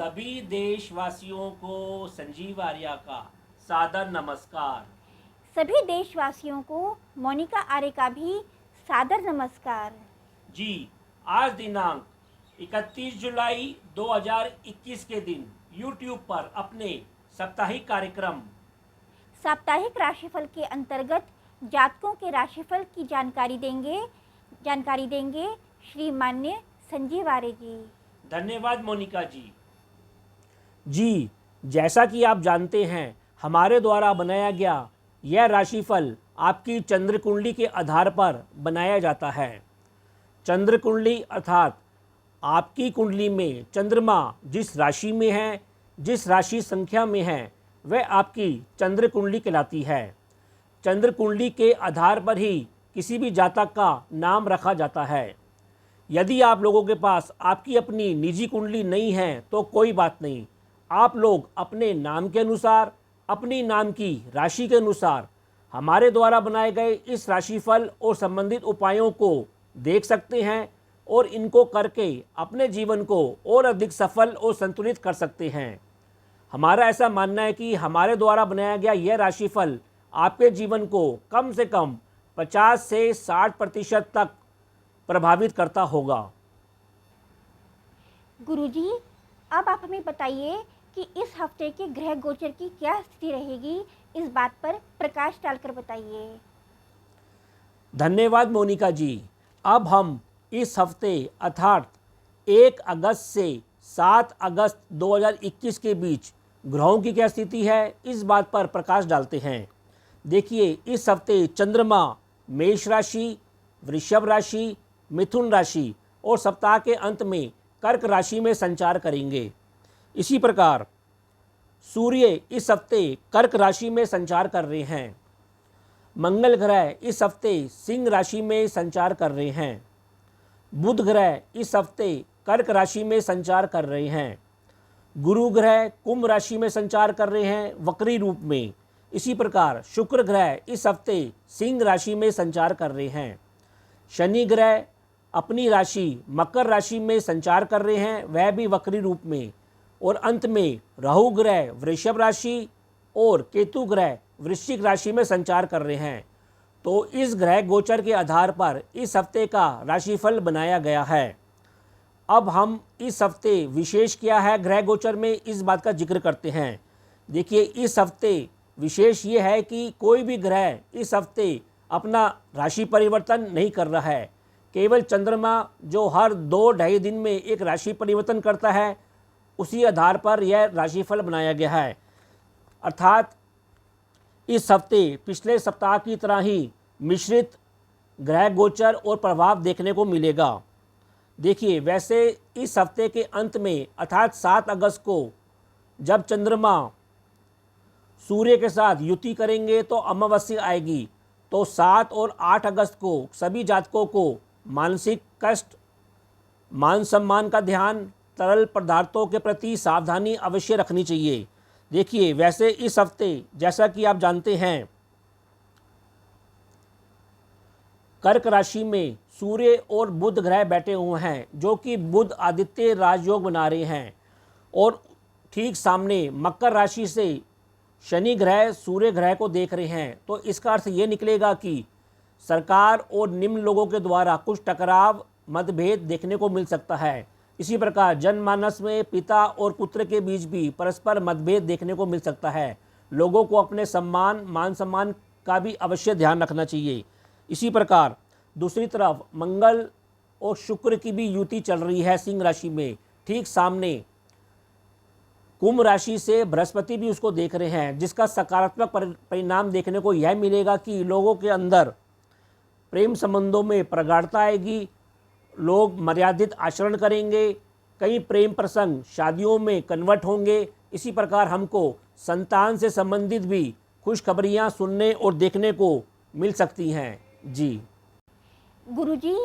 सभी देशवासियों को संजीव आर्या का सादर नमस्कार। सभी देशवासियों को मोनिका आर्य का भी सादर नमस्कार। जी, आज दिनांक 31 जुलाई 2021 के दिन YouTube पर अपने साप्ताहिक कार्यक्रम साप्ताहिक राशिफल के अंतर्गत जातकों के राशिफल की जानकारी देंगे श्री मान्य संजीव आर्य जी। धन्यवाद मोनिका जी। जी, जैसा कि आप जानते हैं, हमारे द्वारा बनाया गया यह राशिफल आपकी चंद्र कुंडली के आधार पर बनाया जाता है। चंद्र कुंडली अर्थात आपकी कुंडली में चंद्रमा जिस राशि में है, जिस राशि संख्या में है, वह आपकी चंद्र कुंडली कहलाती है। चंद्र कुंडली के आधार पर ही किसी भी जातक का नाम रखा जाता है। यदि आप लोगों के पास आपकी अपनी निजी कुंडली नहीं है तो कोई बात नहीं, आप लोग अपने नाम के अनुसार, अपनी नाम की राशि के अनुसार हमारे द्वारा बनाए गए इस राशिफल और संबंधित उपायों को देख सकते हैं और इनको करके अपने जीवन को और अधिक सफल और संतुलित कर सकते हैं। हमारा ऐसा मानना है कि हमारे द्वारा बनाया गया यह राशिफल आपके जीवन को कम से कम 50 से 60% तक प्रभावित करता होगा। गुरुजी, अब आप हमें बताइए कि इस हफ्ते के ग्रह गोचर की क्या स्थिति रहेगी, इस बात पर प्रकाश डालकर बताइए। धन्यवाद मोनिका जी। अब हम इस हफ्ते अर्थात 1 अगस्त से 7 अगस्त 2021 के बीच ग्रहों की क्या स्थिति है, इस बात पर प्रकाश डालते हैं। देखिए, इस हफ्ते चंद्रमा मेष राशि, वृषभ राशि, मिथुन राशि और सप्ताह के अंत में कर्क राशि में संचार करेंगे। इसी प्रकार सूर्य इस हफ्ते कर्क राशि में संचार कर रहे हैं। मंगल ग्रह इस हफ्ते सिंह राशि में संचार कर रहे हैं। बुध ग्रह इस हफ्ते कर्क राशि में संचार कर रहे हैं। गुरु ग्रह कुंभ राशि में संचार कर रहे हैं वक्री रूप में। इसी प्रकार शुक्र ग्रह इस हफ्ते सिंह राशि में संचार कर रहे हैं। शनि ग्रह अपनी राशि मकर राशि में संचार कर रहे हैं, वह भी वक्री रूप में। और अंत में राहु ग्रह वृषभ राशि और केतु ग्रह वृश्चिक राशि में संचार कर रहे हैं। तो इस ग्रह गोचर के आधार पर इस हफ्ते का राशिफल बनाया गया है। अब हम इस हफ्ते विशेष क्या है ग्रह गोचर में, इस बात का जिक्र करते हैं। देखिए, इस हफ्ते विशेष ये है कि कोई भी ग्रह इस हफ्ते अपना राशि परिवर्तन नहीं कर रहा है। केवल चंद्रमा जो हर 2-2.5 दिन में एक राशि परिवर्तन करता है, उसी आधार पर यह राशिफल बनाया गया है। अर्थात इस हफ्ते पिछले सप्ताह की तरह ही मिश्रित ग्रह गोचर और प्रभाव देखने को मिलेगा। देखिए, वैसे इस हफ्ते के अंत में अर्थात 7 अगस्त को जब चंद्रमा सूर्य के साथ युति करेंगे तो अमावस्या आएगी। तो 7 और 8 अगस्त को सभी जातकों को मानसिक कष्ट, मान सम्मान का ध्यान, तरल पदार्थों के प्रति सावधानी अवश्य रखनी चाहिए। देखिए, वैसे इस हफ्ते जैसा कि आप जानते हैं, कर्क राशि में सूर्य और बुध ग्रह बैठे हुए हैं, जो कि बुध आदित्य राजयोग बना रहे हैं। और ठीक सामने मकर राशि से शनि ग्रह सूर्य ग्रह को देख रहे हैं। तो इसका अर्थ ये निकलेगा कि सरकार और निम्न लोगों के द्वारा कुछ टकराव, मतभेद देखने को मिल सकता है। इसी प्रकार जनमानस में पिता और पुत्र के बीच भी परस्पर मतभेद देखने को मिल सकता है। लोगों को अपने सम्मान, मान सम्मान का भी अवश्य ध्यान रखना चाहिए। इसी प्रकार दूसरी तरफ मंगल और शुक्र की भी युति चल रही है सिंह राशि में। ठीक सामने कुंभ राशि से बृहस्पति भी उसको देख रहे हैं, जिसका सकारात्मक परिणाम देखने को यह मिलेगा कि लोगों के अंदर प्रेम संबंधों में प्रगाढ़ता आएगी, लोग मर्यादित आचरण करेंगे, कई प्रेम प्रसंग शादियों में कन्वर्ट होंगे। इसी प्रकार हमको संतान से संबंधित भी खुशखबरियां सुनने और देखने को मिल सकती हैं। जी गुरुजी,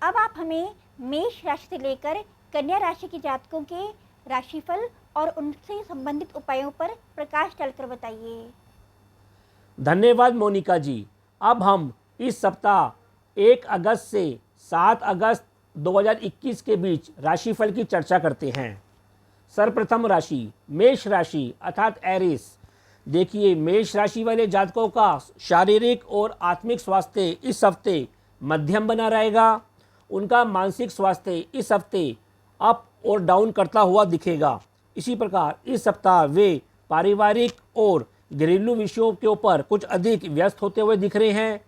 अब आप हमें मेष राशि से लेकर कन्या राशि के जातकों के राशिफल और उनसे संबंधित उपायों पर प्रकाश डालकर बताइए। धन्यवाद मोनिका जी। अब हम इस सप्ताह 1 अगस्त से 7 अगस्त 2021 के बीच राशिफल की चर्चा करते हैं। सर्वप्रथम राशि मेष राशि अर्थात एरिस। देखिए, मेष राशि वाले जातकों का शारीरिक और आत्मिक स्वास्थ्य इस हफ्ते मध्यम बना रहेगा। उनका मानसिक स्वास्थ्य इस हफ्ते अप और डाउन करता हुआ दिखेगा। इसी प्रकार इस सप्ताह वे पारिवारिक और घरेलू विषयों के ऊपर कुछ अधिक व्यस्त होते हुए दिख रहे हैं।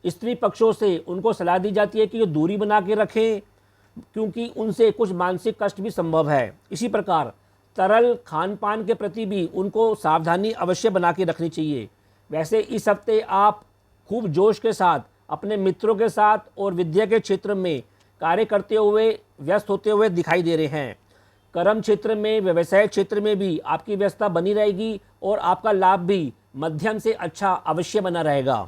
स्त्री पक्षों से उनको सलाह दी जाती है कि वो दूरी बना के रखें, क्योंकि उनसे कुछ मानसिक कष्ट भी संभव है। इसी प्रकार तरल खान पान के प्रति भी उनको सावधानी अवश्य बना के रखनी चाहिए। वैसे इस हफ्ते आप खूब जोश के साथ अपने मित्रों के साथ और विद्या के क्षेत्र में कार्य करते हुए व्यस्त होते हुए दिखाई दे रहे हैं। कर्म क्षेत्र में, व्यवसाय क्षेत्र में भी आपकी व्यस्तता बनी रहेगी और आपका लाभ भी मध्यम से अच्छा अवश्य बना रहेगा।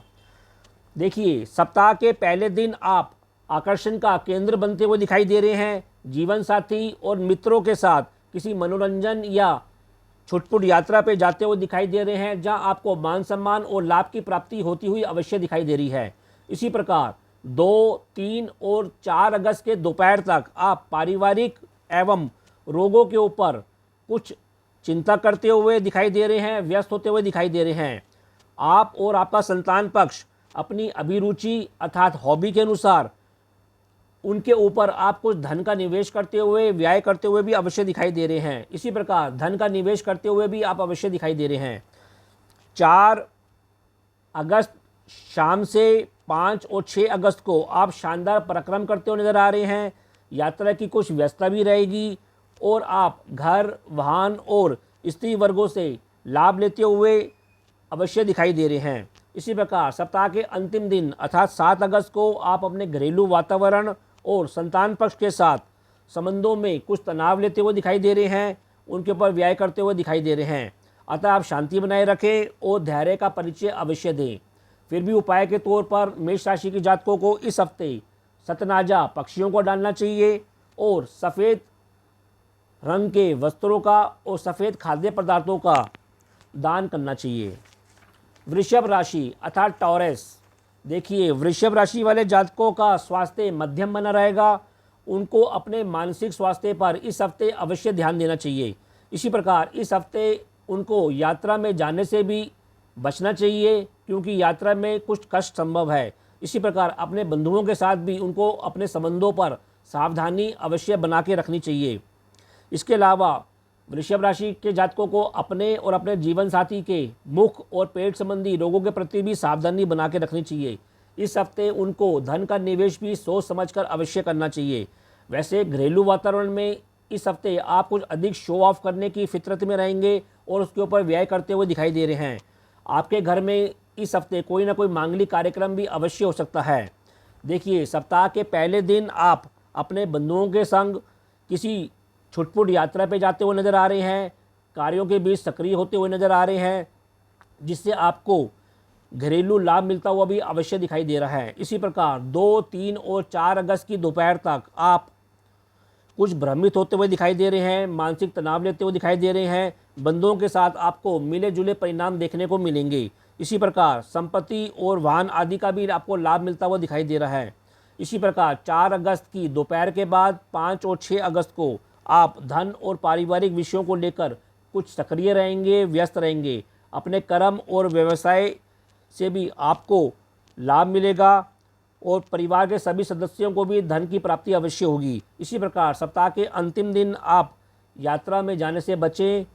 देखिए, सप्ताह के पहले दिन आप आकर्षण का केंद्र बनते हुए दिखाई दे रहे हैं। जीवन साथी और मित्रों के साथ किसी मनोरंजन या छुटपुट यात्रा पे जाते हुए दिखाई दे रहे हैं, जहां आपको मान सम्मान और लाभ की प्राप्ति होती हुई अवश्य दिखाई दे रही है। इसी प्रकार 2, 3 और 4 अगस्त के दोपहर तक आप पारिवारिक एवं रोगों के ऊपर कुछ चिंता करते हुए दिखाई दे रहे हैं, व्यस्त होते हुए दिखाई दे रहे हैं। आप और आपका संतान पक्ष अपनी अभिरुचि अर्थात हॉबी के अनुसार उनके ऊपर आप कुछ धन का निवेश करते हुए, व्यय करते हुए भी अवश्य दिखाई दे रहे हैं। इसी प्रकार धन का निवेश करते हुए भी आप अवश्य दिखाई दे रहे हैं। 4 अगस्त शाम से 5 और 6 अगस्त को आप शानदार पराक्रम करते हुए नजर आ रहे हैं। यात्रा की कुछ व्यस्तता भी रहेगी और आप घर, वाहन और स्त्री वर्गों से लाभ लेते हुए अवश्य दिखाई दे रहे हैं। इसी प्रकार सप्ताह के अंतिम दिन अर्थात 7 अगस्त को आप अपने घरेलू वातावरण और संतान पक्ष के साथ संबंधों में कुछ तनाव लेते हुए दिखाई दे रहे हैं, उनके ऊपर व्यय करते हुए दिखाई दे रहे हैं। अतः आप शांति बनाए रखें और धैर्य का परिचय अवश्य दें। फिर भी उपाय के तौर पर मेष राशि के जातकों को इस हफ्ते सतनाजा पक्षियों को डालना चाहिए और सफ़ेद रंग के वस्त्रों का और सफ़ेद खाद्य पदार्थों का दान करना चाहिए। वृषभ राशि अर्थात टॉरस। देखिए, वृषभ राशि वाले जातकों का स्वास्थ्य मध्यम बना रहेगा। उनको अपने मानसिक स्वास्थ्य पर इस हफ्ते अवश्य ध्यान देना चाहिए। इसी प्रकार इस हफ्ते उनको यात्रा में जाने से भी बचना चाहिए, क्योंकि यात्रा में कुछ कष्ट संभव है। इसी प्रकार अपने बंधुओं के साथ भी उनको अपने संबंधों पर सावधानी अवश्य बना के रखनी चाहिए। इसके अलावा वृषभ राशि के जातकों को अपने और अपने जीवन साथी के मुख और पेट संबंधी रोगों के प्रति भी सावधानी बना के रखनी चाहिए। इस हफ्ते उनको धन का निवेश भी सोच समझकर अवश्य करना चाहिए। वैसे घरेलू वातावरण में इस हफ्ते आप कुछ अधिक शो ऑफ करने की फितरत में रहेंगे और उसके ऊपर व्यय करते हुए दिखाई दे रहे हैं। आपके घर में इस हफ्ते कोई ना कोई मांगलिक कार्यक्रम भी अवश्य हो सकता है। देखिए, सप्ताह के पहले दिन आप अपने बंधुओं के संग किसी छुटपुट यात्रा पे जाते हुए नजर आ रहे हैं, कार्यों के बीच सक्रिय होते हुए नजर आ रहे हैं, जिससे आपको घरेलू लाभ मिलता हुआ भी अवश्य दिखाई दे रहा है। इसी प्रकार 2, 3 और 4 अगस्त की दोपहर तक आप कुछ भ्रमित होते हुए दिखाई दे रहे हैं, मानसिक तनाव लेते हुए दिखाई दे रहे हैं। बंधुओं के साथ आपको मिले जुले परिणाम देखने को मिलेंगे। इसी प्रकार संपत्ति और वाहन आदि का भी आपको लाभ मिलता हुआ दिखाई दे रहा है। इसी प्रकार 4 अगस्त की दोपहर के बाद 5 और 6 अगस्त को आप धन और पारिवारिक विषयों को लेकर कुछ सक्रिय रहेंगे, व्यस्त रहेंगे। अपने कर्म और व्यवसाय से भी आपको लाभ मिलेगा और परिवार के सभी सदस्यों को भी धन की प्राप्ति अवश्य होगी। इसी प्रकार सप्ताह के अंतिम दिन आप यात्रा में जाने से बचें।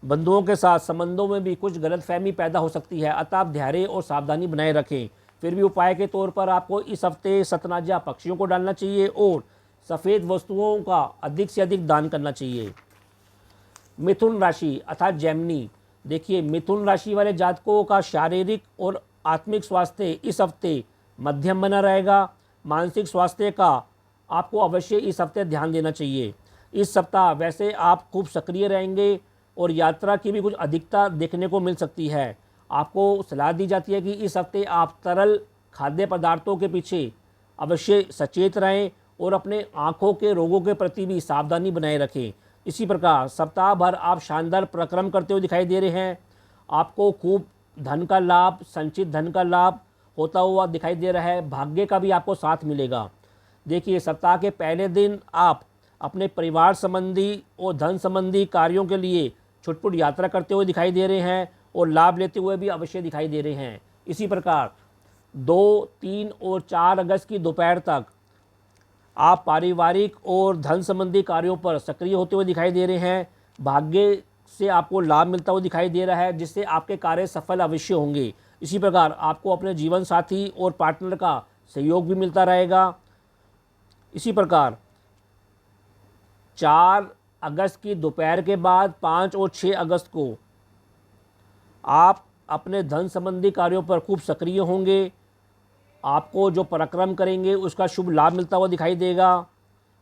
बंधुओं के साथ संबंधों में भी कुछ गलतफहमी पैदा हो सकती है, अतः आप धैर्य और सावधानी बनाए रखें। फिर भी उपाय के तौर पर आपको इस हफ्ते सतनाजा पक्षियों को डालना चाहिए और सफ़ेद वस्तुओं का अधिक से अधिक दान करना चाहिए। मिथुन राशि अर्थात जेमिनी। देखिए, मिथुन राशि वाले जातकों का शारीरिक और आत्मिक स्वास्थ्य इस हफ्ते मध्यम बना रहेगा। मानसिक स्वास्थ्य का आपको अवश्य इस हफ्ते ध्यान देना चाहिए। इस सप्ताह वैसे आप खूब सक्रिय रहेंगे और यात्रा की भी कुछ अधिकता देखने को मिल सकती है। आपको सलाह दी जाती है कि इस हफ्ते आप तरल खाद्य पदार्थों के पीछे अवश्य सचेत रहें और अपने आँखों के रोगों के प्रति भी सावधानी बनाए रखें। इसी प्रकार सप्ताह भर आप शानदार पराक्रम करते हुए दिखाई दे रहे हैं। आपको खूब धन का लाभ, संचित धन का लाभ होता हुआ दिखाई दे रहा है। भाग्य का भी आपको साथ मिलेगा। देखिए, सप्ताह के पहले दिन आप अपने परिवार संबंधी और धन संबंधी कार्यों के लिए छुटपुट यात्रा करते हुए दिखाई दे रहे हैं और लाभ लेते हुए भी अवश्य दिखाई दे रहे हैं। इसी प्रकार 2, 3 और 4 अगस्त की दोपहर तक आप पारिवारिक और धन संबंधी कार्यों पर सक्रिय होते हुए दिखाई दे रहे हैं। भाग्य से आपको लाभ मिलता हुआ दिखाई दे रहा है, जिससे आपके कार्य सफल अवश्य होंगे। इसी प्रकार आपको अपने जीवन साथी और पार्टनर का सहयोग भी मिलता रहेगा। इसी प्रकार 4 अगस्त की दोपहर के बाद 5 और 6 अगस्त को आप अपने धन संबंधी कार्यों पर खूब सक्रिय होंगे। आपको जो पराक्रम करेंगे उसका शुभ लाभ मिलता हुआ दिखाई देगा।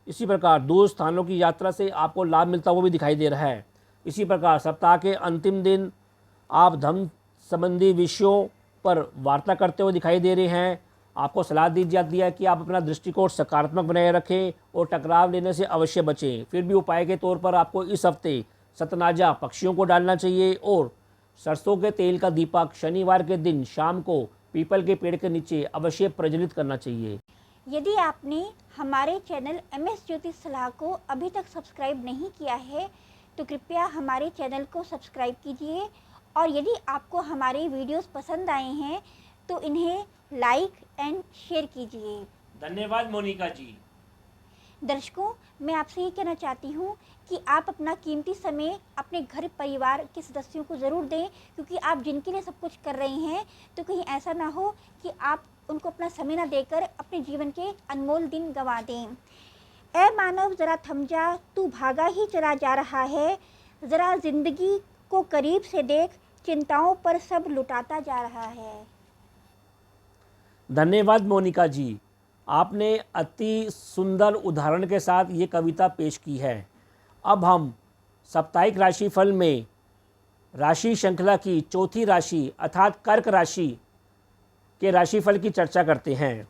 इसी प्रकार दूर स्थानों की यात्रा से आपको लाभ मिलता हुआ भी दिखाई दे रहा है। इसी प्रकार सप्ताह के अंतिम दिन आप धन संबंधी विषयों पर वार्ता करते हुए दिखाई दे रहे हैं। आपको सलाह दी जाती है कि आप अपना दृष्टिकोण सकारात्मक बनाए रखें और टकराव लेने से अवश्य बचें। फिर भी उपाय के तौर पर आपको इस हफ्ते सतनाजा पक्षियों को डालना चाहिए और सरसों के तेल का दीपक शनिवार के दिन शाम को पीपल के पेड़ के नीचे अवश्य प्रज्वलित करना चाहिए। यदि आपने हमारे चैनल MS ज्योतिष सलाह को अभी तक सब्सक्राइब नहीं किया है तो कृपया हमारे चैनल को सब्सक्राइब कीजिए और यदि आपको हमारे वीडियोस पसंद आए हैं तो इन्हें लाइक एंड शेयर कीजिए। धन्यवाद मोनिका जी। दर्शकों, मैं आपसे ये कहना चाहती हूँ कि आप अपना कीमती समय अपने घर परिवार के सदस्यों को ज़रूर दें, क्योंकि आप जिनके लिए सब कुछ कर रहे हैं तो कहीं ऐसा ना हो कि आप उनको अपना समय ना देकर अपने जीवन के अनमोल दिन गंवा दें। ऐ मानव ज़रा थम जा, तू भागा ही चला जा रहा है, ज़रा ज़िंदगी को करीब से देख, चिंताओं पर सब लुटाता जा रहा है। धन्यवाद मोनिका जी, आपने अति सुंदर उदाहरण के साथ ये कविता पेश की है। अब हम साप्ताहिक राशिफल में राशि श्रृंखला की चौथी राशि अर्थात कर्क राशि के राशिफल की चर्चा करते हैं।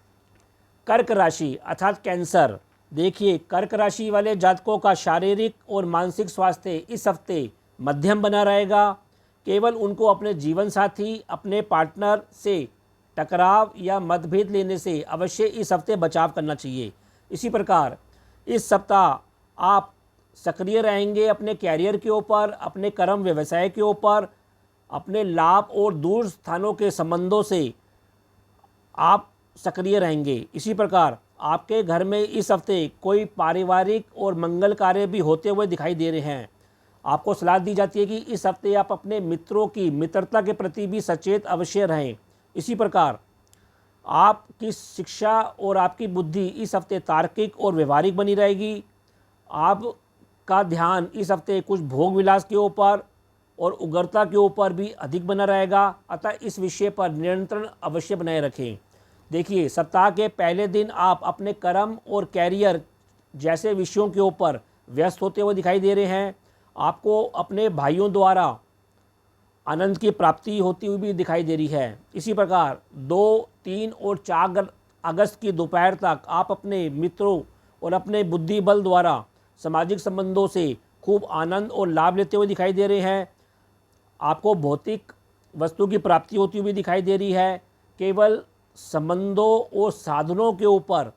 कर्क राशि अर्थात कैंसर। देखिए, कर्क राशि वाले जातकों का शारीरिक और मानसिक स्वास्थ्य इस हफ्ते मध्यम बना रहेगा। केवल उनको अपने जीवन साथी, अपने पार्टनर से टकराव या मतभेद लेने से अवश्य इस हफ्ते बचाव करना चाहिए। इसी प्रकार इस सप्ताह आप सक्रिय रहेंगे अपने कैरियर के ऊपर, अपने कर्म व्यवसाय के ऊपर, अपने लाभ और दूर स्थानों के संबंधों से आप सक्रिय रहेंगे। इसी प्रकार आपके घर में इस हफ्ते कोई पारिवारिक और मंगल कार्य भी होते हुए दिखाई दे रहे हैं। आपको सलाह दी जाती है कि इस हफ्ते आप अपने मित्रों की मित्रता के प्रति भी सचेत अवश्य रहें। इसी प्रकार आपकी शिक्षा और आपकी बुद्धि इस हफ्ते तार्किक और व्यवहारिक बनी रहेगी। आपका ध्यान इस हफ्ते कुछ भोग विलास के ऊपर और उग्रता के ऊपर भी अधिक बना रहेगा, अतः इस विषय पर नियंत्रण अवश्य बनाए रखें। देखिए, सप्ताह के पहले दिन आप अपने कर्म और कैरियर जैसे विषयों के ऊपर व्यस्त होते हुए दिखाई दे रहे हैं। आपको अपने भाइयों द्वारा आनंद की प्राप्ति होती हुई भी दिखाई दे रही है। इसी प्रकार 2, 3 और 4 अगस्त की दोपहर तक आप अपने मित्रों और अपने बुद्धि बल द्वारा सामाजिक संबंधों से खूब आनंद और लाभ लेते हुए दिखाई दे रहे हैं। आपको भौतिक वस्तु की प्राप्ति होती हुई दिखाई दे रही है। केवल संबंधों और साधनों के ऊपर,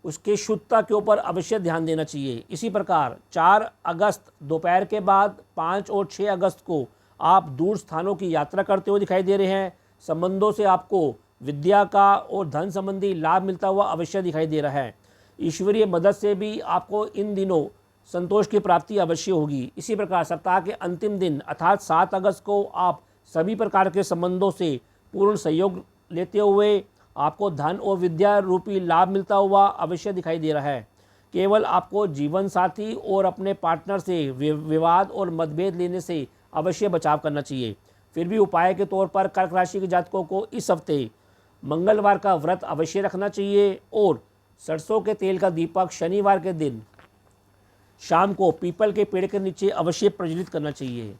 उसके शुद्धता के ऊपर अवश्य ध्यान देना चाहिए। इसी प्रकार 4 अगस्त दोपहर के बाद 5 और 6 अगस्त को आप दूर स्थानों की यात्रा करते हुए दिखाई दे रहे हैं। संबंधों से आपको विद्या का और धन संबंधी लाभ मिलता हुआ अवश्य दिखाई दे रहा है। ईश्वरीय मदद से भी आपको इन दिनों संतोष की प्राप्ति अवश्य होगी। इसी प्रकार सप्ताह के अंतिम दिन अर्थात 7 अगस्त को आप सभी प्रकार के संबंधों से पूर्ण सहयोग लेते हुए आपको धन और विद्या रूपी लाभ मिलता हुआ अवश्य दिखाई दे रहा है। केवल आपको जीवन साथी और अपने पार्टनर से विवाद और मतभेद लेने से अवश्य बचाव करना चाहिए। फिर भी उपाय के तौर पर कर्क राशि के जातकों को इस हफ्ते मंगलवार का व्रत अवश्य रखना चाहिए और सरसों के तेल का दीपक शनिवार के दिन शाम को पीपल के पेड़ के नीचे अवश्य प्रज्वलित करना चाहिए।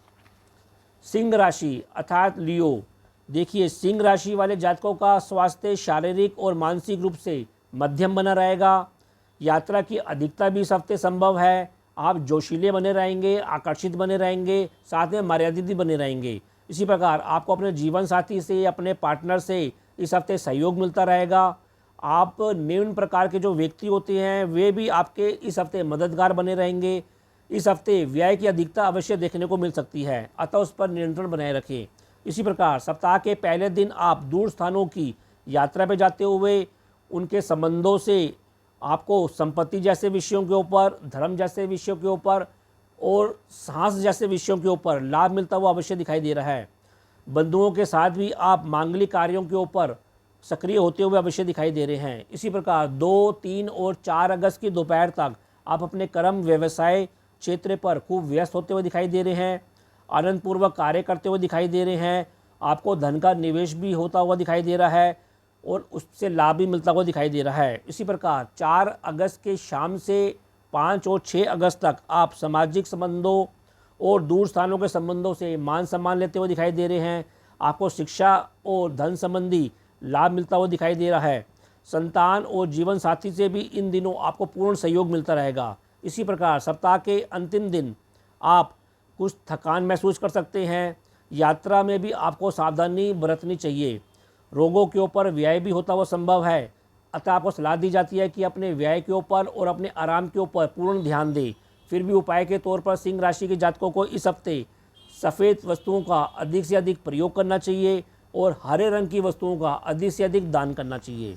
सिंह राशि अर्थात लियो। देखिए, सिंह राशि वाले जातकों का स्वास्थ्य शारीरिक और मानसिक रूप से मध्यम बना रहेगा। यात्रा की अधिकता भी इस हफ्ते संभव है। आप जोशीले बने रहेंगे, आकर्षित बने रहेंगे, साथ में मर्यादित भी बने रहेंगे। इसी प्रकार आपको अपने जीवन साथी से, अपने पार्टनर से इस हफ्ते सहयोग मिलता रहेगा। आप निम्न प्रकार के जो व्यक्ति होते हैं वे भी आपके इस हफ्ते मददगार बने रहेंगे। इस हफ्ते व्यय की अधिकता अवश्य देखने को मिल सकती है, अतः उस पर नियंत्रण बनाए रखें। इसी प्रकार सप्ताह के पहले दिन आप दूर स्थानों की यात्रा पर जाते हुए उनके संबंधों से आपको संपत्ति जैसे विषयों के ऊपर, धर्म जैसे विषयों के ऊपर और साहस जैसे विषयों के ऊपर लाभ मिलता हुआ अवश्य दिखाई दे रहा है। बंधुओं के साथ भी आप मांगलिक कार्यों के ऊपर सक्रिय होते हुए अवश्य दिखाई दे रहे हैं। इसी प्रकार 2, 3 और 4 अगस्त की दोपहर तक आप अपने कर्म व्यवसाय क्षेत्र पर खूब व्यस्त होते हुए दिखाई दे रहे हैं, आनंदपूर्वक कार्य करते हुए दिखाई दे रहे हैं। आपको धन का निवेश भी होता हुआ दिखाई दे रहा है और उससे लाभ भी मिलता हुआ दिखाई दे रहा है। इसी प्रकार 4 अगस्त के शाम से 5 और 6 अगस्त तक आप सामाजिक संबंधों और दूर स्थानों के संबंधों से मान सम्मान लेते हुए दिखाई दे रहे हैं। आपको शिक्षा और धन संबंधी लाभ मिलता हुआ दिखाई दे रहा है। संतान और जीवन साथी से भी इन दिनों आपको पूर्ण सहयोग मिलता रहेगा। इसी प्रकार सप्ताह के अंतिम दिन आप कुछ थकान महसूस कर सकते हैं। यात्रा में भी आपको सावधानी बरतनी चाहिए। रोगों के ऊपर व्यय भी होता हुआ संभव है, अतः आपको सलाह दी जाती है कि अपने व्यय के ऊपर और अपने आराम के ऊपर पूर्ण ध्यान दें। फिर भी उपाय के तौर पर सिंह राशि के जातकों को इस हफ्ते सफ़ेद वस्तुओं का अधिक से अधिक प्रयोग करना चाहिए और हरे रंग की वस्तुओं का अधिक से अधिक दान करना चाहिए।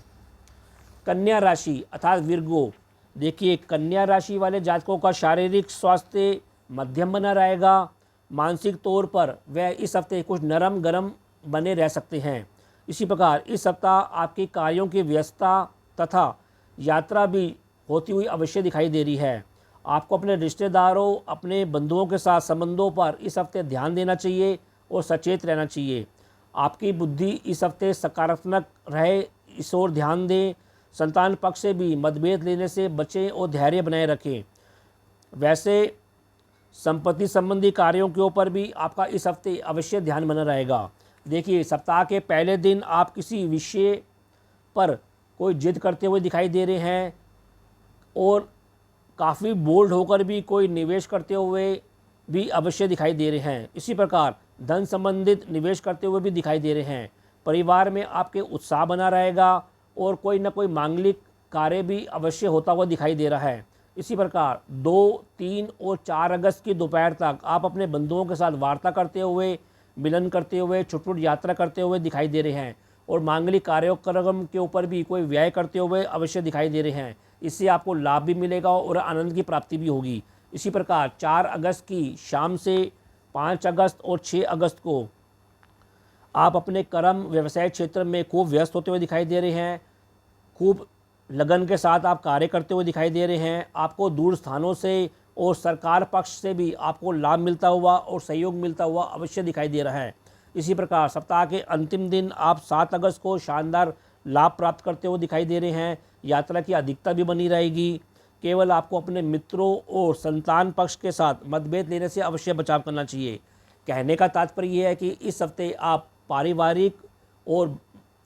कन्या राशि अर्थात विर्गो, देखिए कन्या राशि वाले जातकों का शारीरिक स्वास्थ्य मध्यम बना रहेगा। मानसिक तौर पर वह इस हफ्ते कुछ नरम गरम बने रह सकते हैं। इसी प्रकार इस सप्ताह आपके कार्यों की व्यस्तता तथा यात्रा भी होती हुई अवश्य दिखाई दे रही है। आपको अपने रिश्तेदारों, अपने बंधुओं के साथ संबंधों पर इस हफ्ते ध्यान देना चाहिए और सचेत रहना चाहिए। आपकी बुद्धि इस हफ्ते सकारात्मक रहे, इस ओर ध्यान दें। संतान पक्ष से भी मतभेद लेने से बचें और धैर्य बनाए रखें। वैसे संपत्ति संबंधी कार्यों के ऊपर भी आपका इस हफ्ते अवश्य ध्यान बना रहेगा। देखिए सप्ताह के पहले दिन आप किसी विषय पर कोई जिद करते हुए दिखाई दे रहे हैं और काफ़ी बोल्ड होकर भी कोई निवेश करते हुए भी अवश्य दिखाई दे रहे हैं। इसी प्रकार धन संबंधित निवेश करते हुए भी दिखाई दे रहे हैं। परिवार में आपके उत्साह बना रहेगा और कोई ना कोई मांगलिक कार्य भी अवश्य होता हुआ दिखाई दे रहा है। इसी प्रकार 2, 3 और 4 अगस्त की दोपहर तक आप अपने बंधुओं के साथ वार्ता करते हुए, मिलन करते हुए, छुट यात्रा करते हुए दिखाई दे रहे हैं और मांगलिक कार्यक्रम के ऊपर भी कोई व्यय करते हुए अवश्य दिखाई दे रहे हैं। इससे आपको लाभ भी मिलेगा और आनंद की प्राप्ति भी होगी। इसी प्रकार 4 अगस्त की शाम से 5 अगस्त और 6 अगस्त को आप अपने कर्म व्यवसाय क्षेत्र में खूब व्यस्त होते हुए दिखाई दे रहे हैं। खूब लगन के साथ आप कार्य करते हुए दिखाई दे रहे हैं। आपको दूर स्थानों से और सरकार पक्ष से भी आपको लाभ मिलता हुआ और सहयोग मिलता हुआ अवश्य दिखाई दे रहा है। इसी प्रकार सप्ताह के अंतिम दिन आप 7 अगस्त को शानदार लाभ प्राप्त करते हुए दिखाई दे रहे हैं। यात्रा की अधिकता भी बनी रहेगी। केवल आपको अपने मित्रों और संतान पक्ष के साथ मतभेद लेने से अवश्य बचाव करना चाहिए। कहने का तात्पर्य यह है कि इस हफ्ते आप पारिवारिक और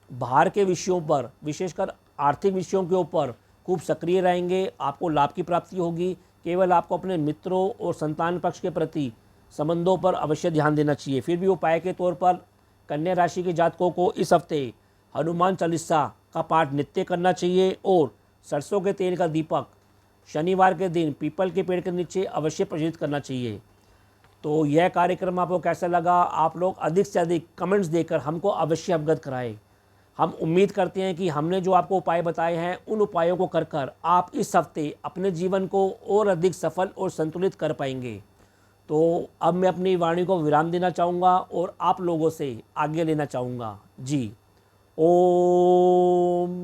बाहर के विषयों पर, विशेषकर आर्थिक विषयों के ऊपर खूब सक्रिय रहेंगे। आपको लाभ की प्राप्ति होगी। केवल आपको अपने मित्रों और संतान पक्ष के प्रति संबंधों पर अवश्य ध्यान देना चाहिए। फिर भी उपाय के तौर पर कन्या राशि के जातकों को इस हफ्ते हनुमान चालीसा का पाठ नित्य करना चाहिए और सरसों के तेल का दीपक शनिवार के दिन पीपल के पेड़ के नीचे अवश्य प्रज्वलित करना चाहिए। तो यह कार्यक्रम आपको कैसा लगा? आप लोग अधिक से अधिक कमेंट्स देकर हमको अवश्य अवगत कराएं। हम उम्मीद करते हैं कि हमने जो आपको उपाय बताए हैं उन उपायों को कर आप इस हफ्ते अपने जीवन को और अधिक सफल और संतुलित कर पाएंगे। तो अब मैं अपनी वाणी को विराम देना चाहूँगा और आप लोगों से आगे लेना चाहूँगा। जी ओम।